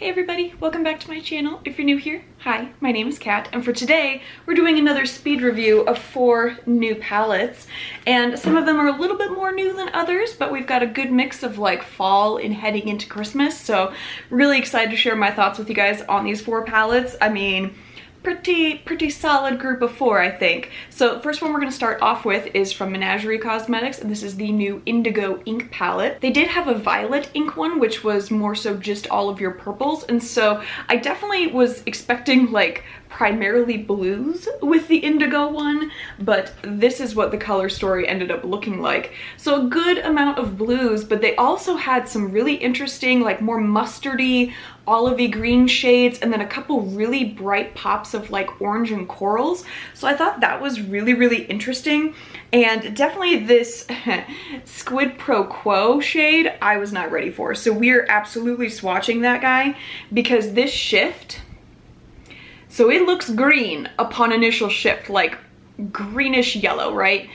Hey everybody, welcome back to my channel. If you're new here, hi, my name is Kat, and for today we're doing another speed review of 4 new palettes, and some of them are a little bit more new than others, but we've got a good mix of like fall and heading into Christmas, so really excited to share my thoughts with you guys on these 4 palettes. I mean, pretty solid group of 4, I think. So the first one we're going to start off with is from Menagerie Cosmetics, and this is the new Indigo Ink palette. They did have a violet ink one, which was more so just all of your purples, and so I definitely was expecting like primarily blues with the indigo one, but this is what the color story ended up looking like. So a good amount of blues, but they also had some really interesting, like more mustardy, olivey green shades, and then a couple really bright pops of like orange and corals. So I thought that was really interesting, and definitely this Squid Pro Quo shade I was not ready for. So we're absolutely swatching that guy because this shift, so it looks green upon initial shift, like greenish yellow, right?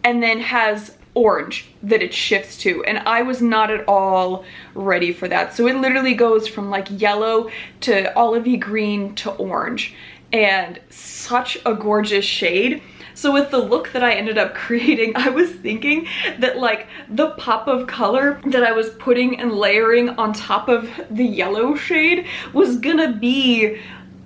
And then has orange that it shifts to, and I was not at all ready for that. So it literally goes from like yellow to olivey green to orange, and such a gorgeous shade. So with the look that I ended up creating, I was thinking that like the pop of color that I was putting and layering on top of the yellow shade was gonna be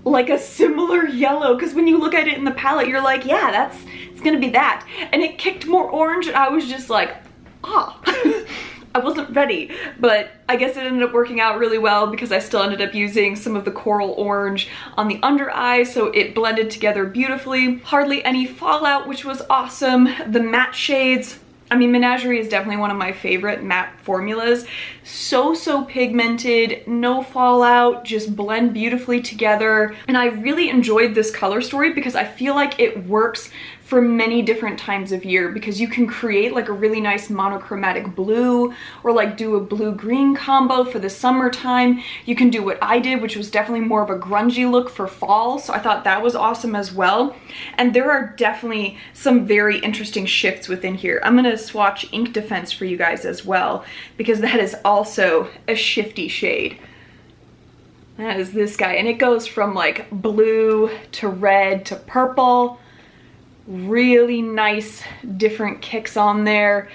like a similar yellow, because when you look at it in the palette, you're like, yeah, it's gonna be that. And it kicked more orange, and I was just like, ah. I wasn't ready, but I guess it ended up working out really well because I still ended up using some of the coral orange on the under eye, so it blended together beautifully. Hardly any fallout, which was awesome. The matte shades, I mean, Menagerie is definitely one of my favorite matte formulas. So pigmented, no fallout, just blend beautifully together. And I really enjoyed this color story because I feel like it works for many different times of year, because you can create like a really nice monochromatic blue, or like do a blue-green combo for the summertime. You can do what I did, which was definitely more of a grungy look for fall, so I thought that was awesome as well. And there are definitely some very interesting shifts within here. I'm gonna swatch Ink Defense for you guys as well, because that is also a shifty shade. That is this guy, and it goes from like blue to red to purple. Really nice different kicks on there.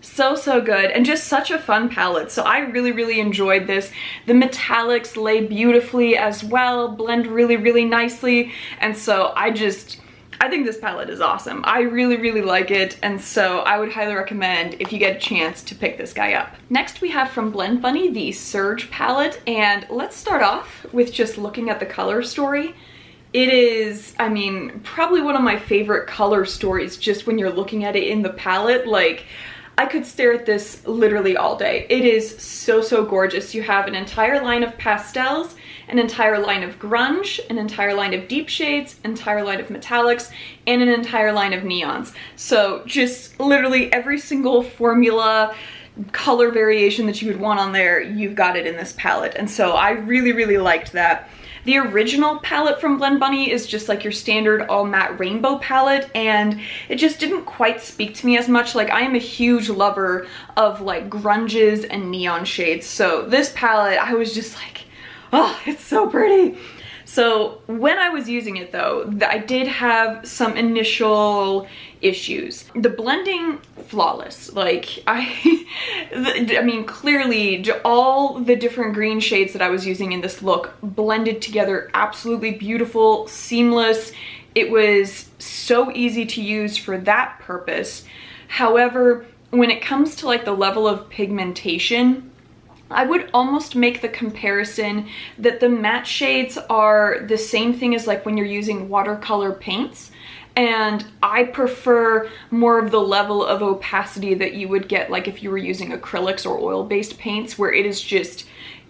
So good, and just such a fun palette. So I really enjoyed this. The metallics lay beautifully as well, blend really nicely, and so I think this palette is awesome. I really like it, and so I would highly recommend, if you get a chance, to pick this guy up. Next we have from Blend Bunny the Surge palette, and let's start off with just looking at the color story. It is, I mean, probably one of my favorite color stories just when you're looking at it in the palette. Like, I could stare at this literally all day. It is so gorgeous. You have an entire line of pastels, an entire line of grunge, an entire line of deep shades, an entire line of metallics, and an entire line of neons. So just literally every single formula, color variation that you would want on there, you've got it in this palette. And so I really liked that. The original palette from Blend Bunny is just like your standard all matte rainbow palette, and it just didn't quite speak to me as much. Like, I am a huge lover of like grunges and neon shades, so this palette, I was just like, oh, it's so pretty. So when I was using it though, I did have some initial issues. The blending, flawless. Like, I mean, clearly all the different green shades that I was using in this look blended together absolutely beautiful, seamless. It was so easy to use for that purpose. However, when it comes to like the level of pigmentation, I would almost make the comparison that the matte shades are the same thing as like when you're using watercolor paints, and I prefer more of the level of opacity that you would get like if you were using acrylics or oil-based paints, where it is just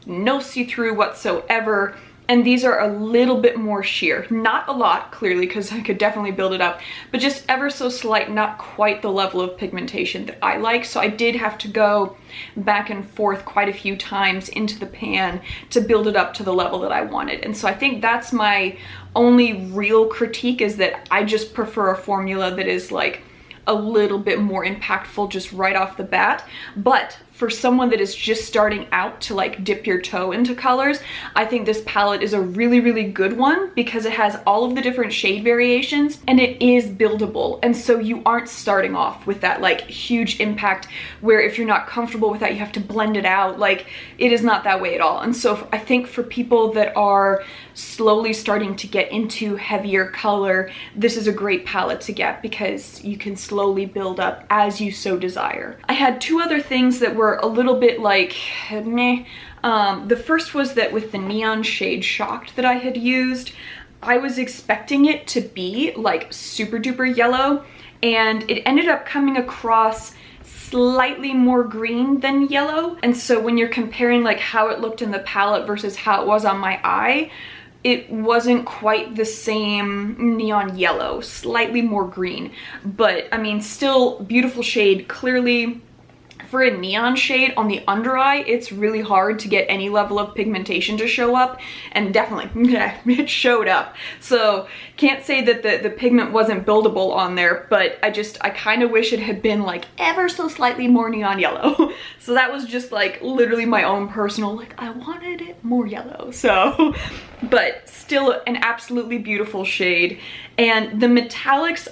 no see-through whatsoever. And these are a little bit more sheer. Not a lot, clearly, because I could definitely build it up, but just ever so slight, not quite the level of pigmentation that I like. So I did have to go back and forth quite a few times into the pan to build it up to the level that I wanted. And so I think that's my only real critique, is that I just prefer a formula that is like a little bit more impactful just right off the bat. But for someone that is just starting out to like dip your toe into colors, I think this palette is a really, really good one because it has all of the different shade variations and it is buildable. And so you aren't starting off with that like huge impact where if you're not comfortable with that, you have to blend it out. Like, it is not that way at all. And so I think for people that are slowly starting to get into heavier color, this is a great palette to get because you can slowly build up as you so desire. I had two other things that were a little bit like meh. The first was that with the neon shade Shocked that I had used, I was expecting it to be like super duper yellow, and it ended up coming across slightly more green than yellow. And so when you're comparing like how it looked in the palette versus how it was on my eye, it wasn't quite the same neon yellow, slightly more green. But I mean, still beautiful shade. Clearly, for a neon shade on the under eye, it's really hard to get any level of pigmentation to show up, and definitely it showed up. So can't say that the pigment wasn't buildable on there, but I kind of wish it had been like ever so slightly more neon yellow. So that was just like literally my own personal, like, I wanted it more yellow. So, but still an absolutely beautiful shade. And the metallics,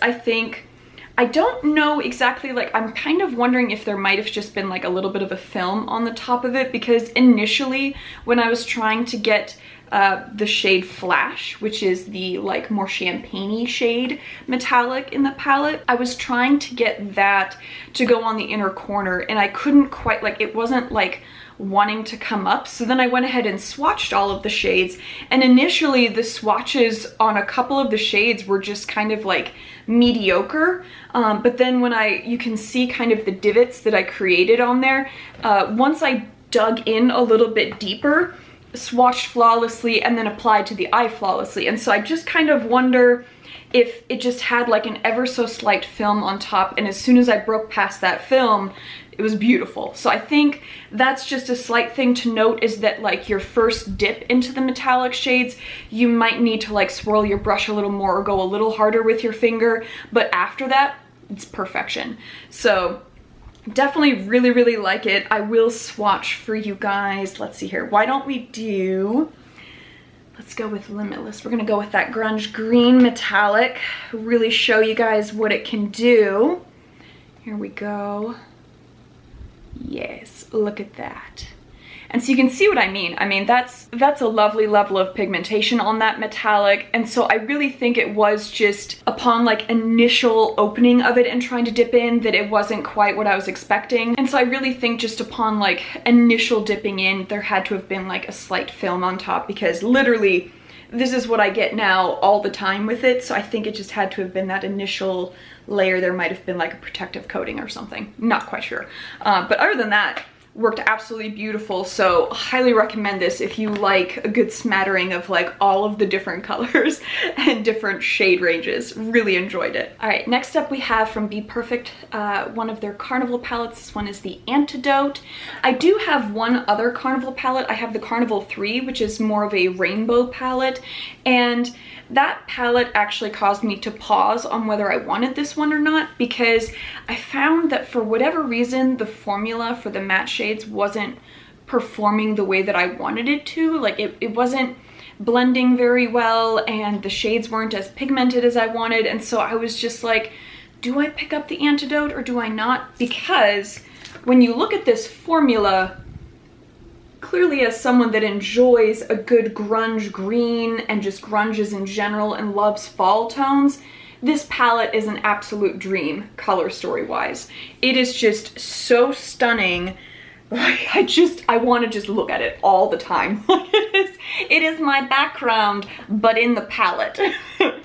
I don't know exactly, like, I'm kind of wondering if there might have just been like a little bit of a film on the top of it, because initially when I was trying to get the shade Flash, which is the like more champagne-y shade metallic in the palette, I was trying to get that to go on the inner corner and I couldn't quite, like, it wasn't like wanting to come up. So then I went ahead and swatched all of the shades, and initially the swatches on a couple of the shades were just kind of like mediocre, but then when you can see kind of the divots that I created on there, once I dug in a little bit deeper, swatched flawlessly and then applied to the eye flawlessly. And so I just kind of wonder if it just had like an ever so slight film on top, and as soon as I broke past that film, it was beautiful. So I think that's just a slight thing to note, is that like your first dip into the metallic shades, you might need to like swirl your brush a little more or go a little harder with your finger, but after that, it's perfection. So definitely really, really like it. I will swatch for you guys. Let's see here. Why don't we let's go with Limitless. We're gonna go with that grunge green metallic, really show you guys what it can do. Here we go. Yes, look at that. And so you can see what I mean. I mean, that's a lovely level of pigmentation on that metallic. And so I really think it was just upon like initial opening of it and trying to dip in that it wasn't quite what I was expecting. And so I really think just upon like initial dipping in, there had to have been like a slight film on top, because literally this is what I get now all the time with it. So I think it just had to have been that initial layer. There might have been like a protective coating or something. Not quite sure. But other than that, worked absolutely beautiful. So highly recommend this if you like a good smattering of like all of the different colors and different shade ranges. Really enjoyed it. All right, next up we have from BPerfect, one of their Carnival palettes. This one is the Antidote. I do have one other Carnival palette. I have the Carnival 3, which is more of a rainbow palette, and that palette actually caused me to pause on whether I wanted this one or not, because I found that for whatever reason, the formula for the matte shades wasn't performing the way that I wanted it to. Like it wasn't blending very well, and the shades weren't as pigmented as I wanted. And so I was just like, do I pick up the Antidote or do I not? Because when you look at this formula, clearly as someone that enjoys a good grunge green and just grunges in general and loves fall tones, this palette is an absolute dream color story wise. It is just so stunning. Like, I want to just look at it all the time. It is my background, but in the palette.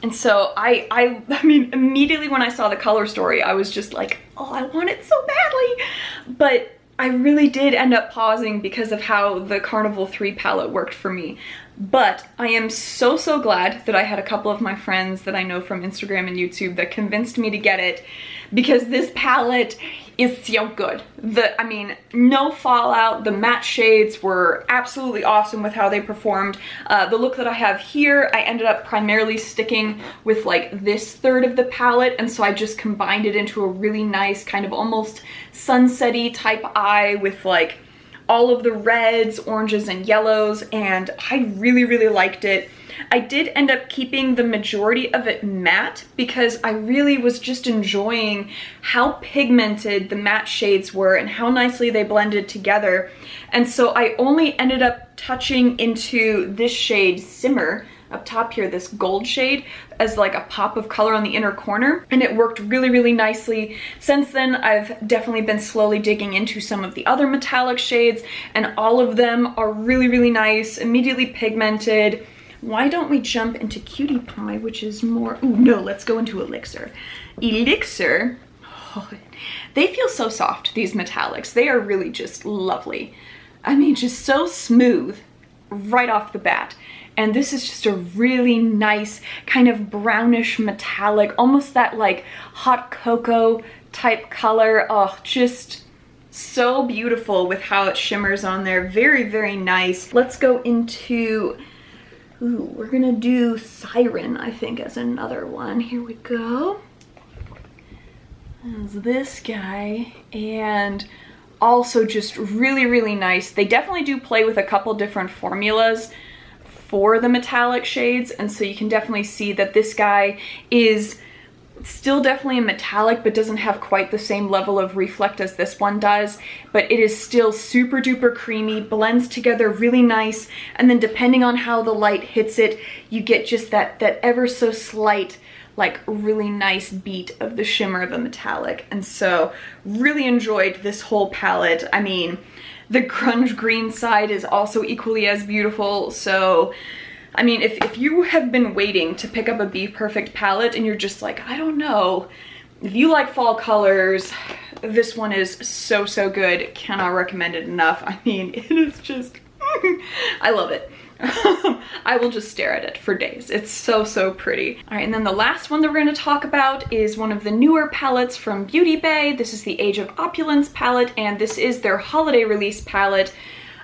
And so I mean, immediately when I saw the color story, I was just like, oh, I want it so badly. But I really did end up pausing because of how the Carnival 3 palette worked for me. But I am so, so glad that I had a couple of my friends that I know from Instagram and YouTube that convinced me to get it, because this palette is so good. I mean, no fallout. The matte shades were absolutely awesome with how they performed. The look that I have here, I ended up primarily sticking with like this third of the palette, and so I just combined it into a really nice kind of almost sunset-y type eye with like all of the reds, oranges, and yellows, and I really, really liked it. I did end up keeping the majority of it matte because I really was just enjoying how pigmented the matte shades were and how nicely they blended together. And so I only ended up touching into this shade Simmer up top here, this gold shade, as like a pop of color on the inner corner, and it worked really, really nicely. Since then, I've definitely been slowly digging into some of the other metallic shades, and all of them are really, really nice, immediately pigmented. Why don't we jump into Cutie Pie, which is more, ooh, no, let's go into Elixir. Elixir, oh, they feel so soft, these metallics. They are really just lovely. I mean, just so smooth right off the bat. And this is just a really nice kind of brownish metallic, almost that like hot cocoa type color. Oh, just so beautiful with how it shimmers on there. Very, very nice. Let's go into, ooh, we're gonna do Siren, I think, as another one. Here we go. There's this guy, and also just really, really nice. They definitely do play with a couple different formulas for the metallic shades, and so you can definitely see that this guy is still definitely a metallic but doesn't have quite the same level of reflect as this one does, but it is still super duper creamy, blends together really nice, and then depending on how the light hits it, you get just that ever so slight, like really nice beat of the shimmer of a metallic. And so really enjoyed this whole palette. I mean, the grunge green side is also equally as beautiful. So, I mean, if you have been waiting to pick up a BPerfect palette and you're just like, I don't know, if you like fall colors, this one is so, so good. Cannot recommend it enough. I mean, it is just, I love it. I will just stare at it for days. It's so, so pretty. All right, and then the last one that we're going to talk about is one of the newer palettes from Beauty Bay. This is the Age of Opulence palette, and this is their holiday release palette.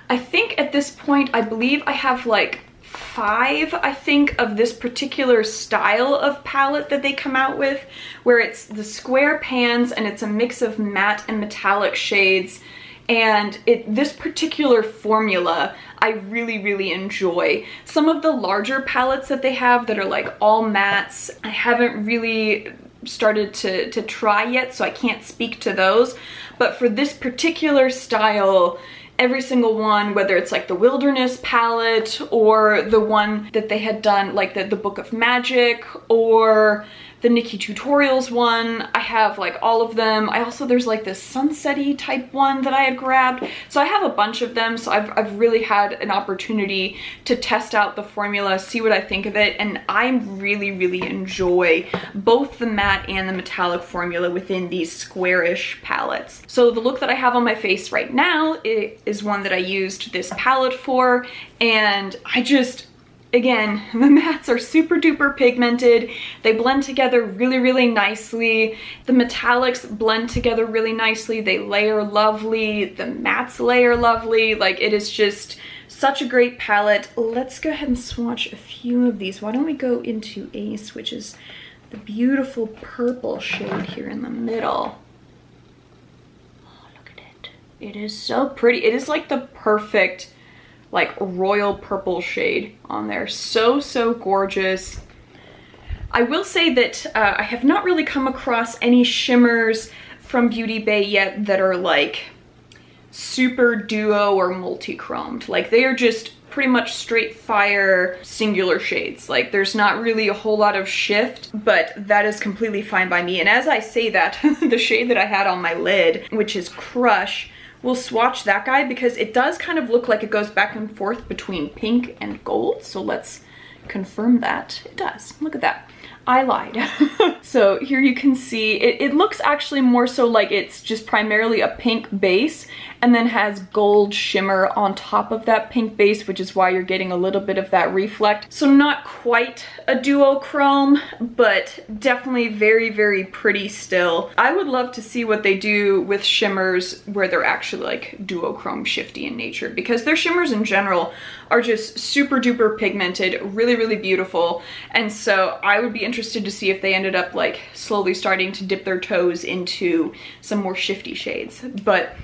I think at this point, I believe I have like 5, I think, of this particular style of palette that they come out with, where it's the square pans and it's a mix of matte and metallic shades. And this particular formula I really, really enjoy. Some of the larger palettes that they have that are like all mattes, I haven't really started to try yet, so I can't speak to those. But for this particular style, every single one, whether it's like the Wilderness palette or the one that they had done, like the Book of Magic, or the Nikki Tutorials one, I have like all of them. There's like this sunset-y type one that I had grabbed. So I have a bunch of them, so I've really had an opportunity to test out the formula, see what I think of it, and I really, really enjoy both the matte and the metallic formula within these squarish palettes. So the look that I have on my face right now is one that I used this palette for, and I just, again, the mattes are super duper pigmented. They blend together really, really nicely. The metallics blend together really nicely. They layer lovely. The mattes layer lovely. Like, it is just such a great palette. Let's go ahead and swatch a few of these. Why don't we go into Ace, which is the beautiful purple shade here in the middle. Oh, look at it. It is so pretty. It is like the perfect like royal purple shade on there. So, so gorgeous. I will say that I have not really come across any shimmers from Beauty Bay yet that are like super duo or multi-chromed. Like, they are just pretty much straight fire singular shades. Like, there's not really a whole lot of shift, but that is completely fine by me. And as I say that, the shade that I had on my lid, which is Crush, we'll swatch that guy because it does kind of look like it goes back and forth between pink and gold. So let's confirm that it does. Look at that. I lied. So here you can see, it looks actually more so like it's just primarily a pink base and then has gold shimmer on top of that pink base, which is why you're getting a little bit of that reflect. So not quite a duochrome, but definitely very, very pretty still. I would love to see what they do with shimmers where they're actually like duochrome shifty in nature, because their shimmers in general are just super duper pigmented, really, really beautiful. And so I would be interested to see if they ended up like slowly starting to dip their toes into some more shifty shades. But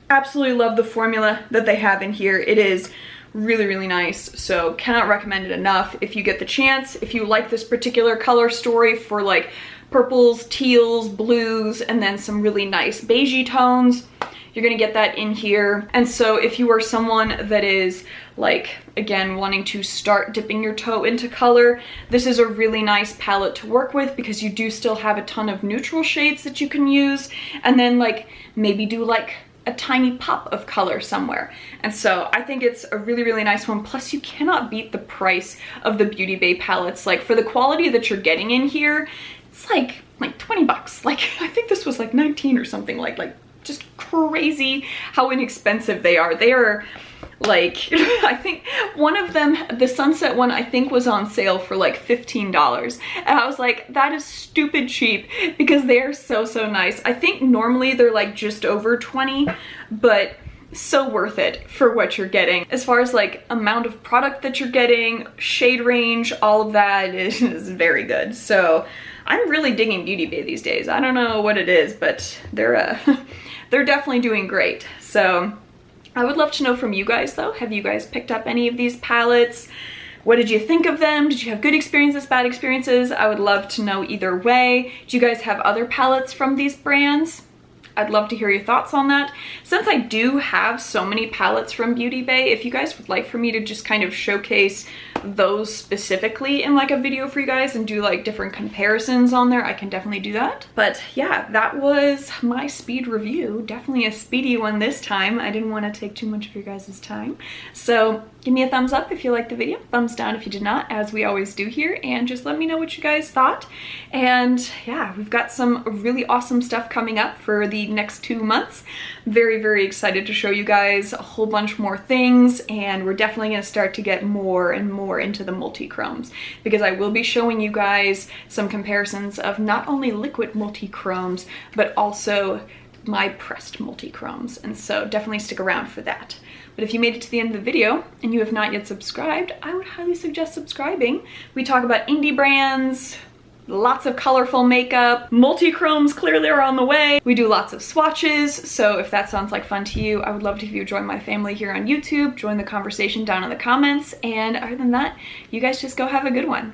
absolutely love the formula that they have in here. It is really, really nice. So cannot recommend it enough. If you get the chance, if you like this particular color story for like purples, teals, blues, and then some really nice beigey tones, you're gonna get that in here. And so if you are someone that is like, again, wanting to start dipping your toe into color, this is a really nice palette to work with, because you do still have a ton of neutral shades that you can use, and then like maybe do like a tiny pop of color somewhere. And so I think it's a really, really nice one. Plus you cannot beat the price of the Beauty Bay palettes. Like for the quality that you're getting in here, it's like 20 bucks. Like I think this was like 19 or something, like just crazy how inexpensive they are. They are like, I think one of them, the Sunset one, I think was on sale for like $15. And I was like, that is stupid cheap, because they are so, so nice. I think normally they're like just over 20, but so worth it for what you're getting. As far as like amount of product that you're getting, shade range, all of that is very good. So I'm really digging Beauty Bay these days. I don't know what it is, but they're definitely doing great. So I would love to know from you guys though. Have you guys picked up any of these palettes? What did you think of them? Did you have good experiences, bad experiences? I would love to know either way. Do you guys have other palettes from these brands? I'd love to hear your thoughts on that. Since I do have so many palettes from Beauty Bay, if you guys would like for me to just kind of showcase those specifically in like a video for you guys and do like different comparisons on there, I can definitely do that. But yeah, that was my speed review. Definitely a speedy one this time. I didn't want to take too much of your guys' time. So give me a thumbs up if you liked the video, thumbs down if you did not, as we always do here, and just let me know what you guys thought. And yeah, we've got some really awesome stuff coming up for the next 2 months. Very, very excited to show you guys a whole bunch more things, and we're definitely going to start to get more and more into the multi-chromes, because I will be showing you guys some comparisons of not only liquid multi-chromes, but also my pressed multi-chromes, and so definitely stick around for that. But if you made it to the end of the video and you have not yet subscribed, I would highly suggest subscribing. We talk about indie brands, lots of colorful makeup, multi-chromes clearly are on the way. We do lots of swatches, so if that sounds like fun to you, I would love to have you join my family here on YouTube, join the conversation down in the comments, and other than that, you guys just go have a good one.